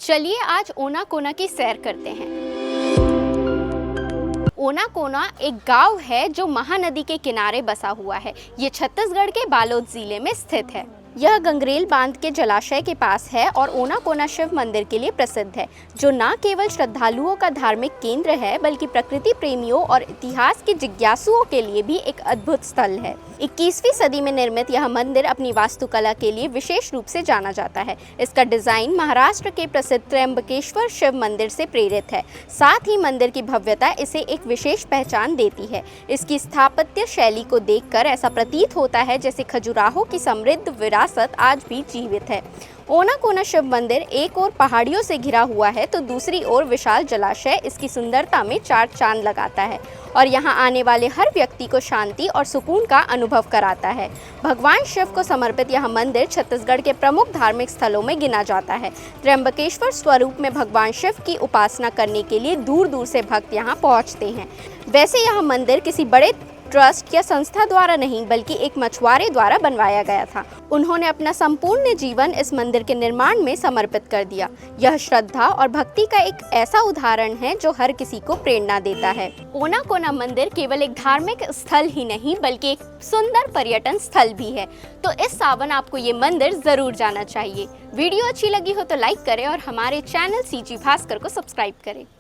चलिए आज ओनाकोना की सैर करते हैं। ओनाकोना एक गांव है जो महानदी के किनारे बसा हुआ है। ये छत्तीसगढ़ के बालोद जिले में स्थित है। यह गंगरेल बांध के जलाशय के पास है और ओनाकोना शिव मंदिर के लिए प्रसिद्ध है, जो न केवल श्रद्धालुओं का धार्मिक केंद्र है बल्कि प्रकृति प्रेमियों और इतिहास के जिज्ञासुओं के लिए भी एक अद्भुत स्थल है। 21वीं सदी में निर्मित यह मंदिर अपनी वास्तुकला के लिए विशेष रूप से जाना जाता है। इसका डिजाइन महाराष्ट्र के प्रसिद्ध त्र्यंबकेश्वर शिव मंदिर से प्रेरित है। साथ ही मंदिर की भव्यता इसे एक विशेष पहचान देती है। इसकी स्थापत्य शैली को देखकर ऐसा प्रतीत होता है जैसे खजुराहो की समृद्ध विरासत आज भी जीवित है। ओनाकोना शिव मंदिर एक ओर पहाड़ियों से घिरा हुआ है तो दूसरी ओर विशाल जलाशय इसकी सुंदरता में चार चांद लगाता है और यहाँ आने वाले हर व्यक्ति को शांति और सुकून का अनुभव कराता है। भगवान शिव को समर्पित यह मंदिर छत्तीसगढ़ के प्रमुख धार्मिक स्थलों में गिना जाता है। त्र्यंबकेश्वर स्वरूप में भगवान शिव की उपासना करने के लिए दूर दूर से भक्त यहाँ पहुँचते हैं। वैसे यह मंदिर किसी बड़े ट्रस्ट या संस्था द्वारा नहीं बल्कि एक मछुआरे द्वारा बनवाया गया था। उन्होंने अपना संपूर्ण जीवन इस मंदिर के निर्माण में समर्पित कर दिया। यह श्रद्धा और भक्ति का एक ऐसा उदाहरण है जो हर किसी को प्रेरणा देता है। ओनाकोना मंदिर केवल एक धार्मिक स्थल ही नहीं बल्कि एक सुंदर पर्यटन स्थल भी है। तो इस सावन आपको ये मंदिर जरूर जाना चाहिए। वीडियो अच्छी लगी हो तो लाइक करें और हमारे चैनल सीजी भास्कर को सब्सक्राइब करें।